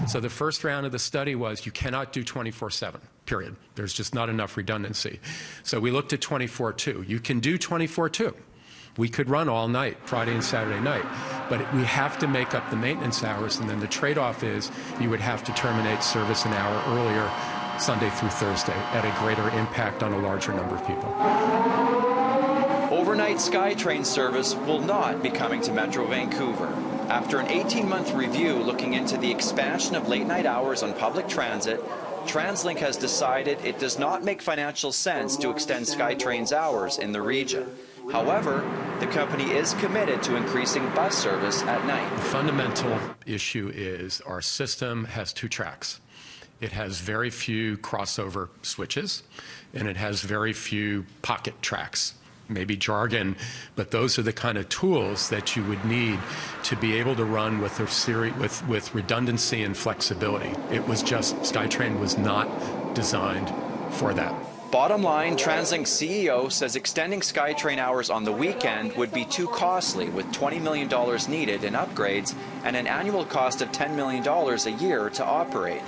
So the first round of the study was you cannot do 24/7, period. There's just not enough redundancy. So we looked at 24/2. You can do 24/2. We could run all night, Friday and Saturday night, but we have to make up the maintenance hours, and then the trade-off is you would have to terminate service an hour earlier, Sunday through Thursday, at a greater impact on a larger number of people. Overnight SkyTrain service will not be coming to Metro Vancouver. After an 18-month review looking into the expansion of late-night hours on public transit, TransLink has decided it does not make financial sense to extend SkyTrain's hours in the region. However, the company is committed to increasing bus service at night. The fundamental issue is our system has two tracks. It has very few crossover switches, and it has very few pocket tracks. Maybe jargon, but those are the kind of tools that you would need to be able to run with with redundancy and flexibility. It was just, SkyTrain was not designed for that. Bottom line, TransLink CEO says extending SkyTrain hours on the weekend would be too costly, with $20 million needed in upgrades and an annual cost of $10 million a year to operate.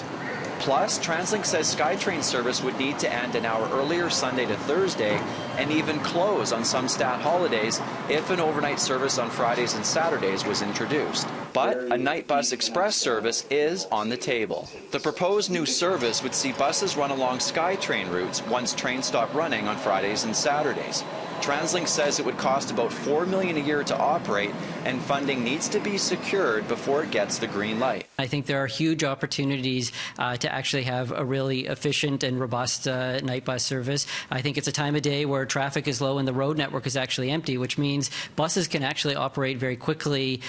Plus, TransLink says SkyTrain service would need to end an hour earlier Sunday to Thursday and even close on some stat holidays if an overnight service on Fridays and Saturdays was introduced. But a night bus express service is on the table. The proposed new service would see buses run along SkyTrain routes once trains stop running on Fridays and Saturdays. TransLink says it would cost about $4 million a year to operate, and funding needs to be secured before it gets the green light. I think there are huge opportunities to actually have a really efficient and robust night bus service. I think it's a time of day where traffic is low and the road network is actually empty, which means buses can actually operate very quickly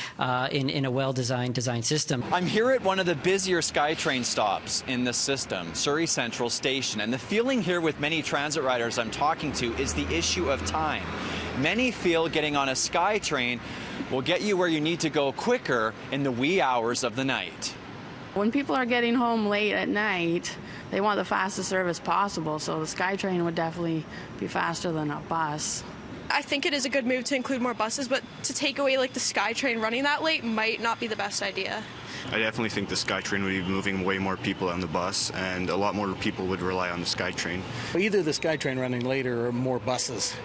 in a well-designed design system. I'm here at one of the busier SkyTrain stops in the system, Surrey Central Station, and the feeling here with many transit riders I'm talking to is the issue of time. Many feel getting on a SkyTrain will get you where you need to go quicker in the wee hours of the night. When people are getting home late at night, they want the fastest service possible, so the SkyTrain would definitely be faster than a bus. I think it is a good move to include more buses, but to take away like the SkyTrain running that late might not be the best idea. I definitely think the SkyTrain would be moving way more people on the bus, and a lot more people would rely on the SkyTrain. Either the SkyTrain running later or more buses.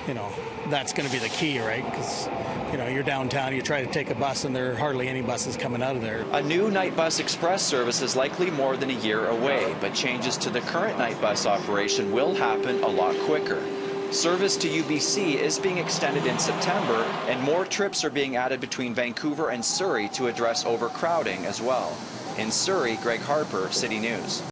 You know, that's going to be the key, right? Because, you know, you're downtown, you try to take a bus and there are hardly any buses coming out of there. A new night bus express service is likely more than a year away, but changes to the current night bus operation will happen a lot quicker. Service to UBC is being extended in September, and more trips are being added between Vancouver and Surrey to address overcrowding as well. In Surrey, Greg Harper, City News.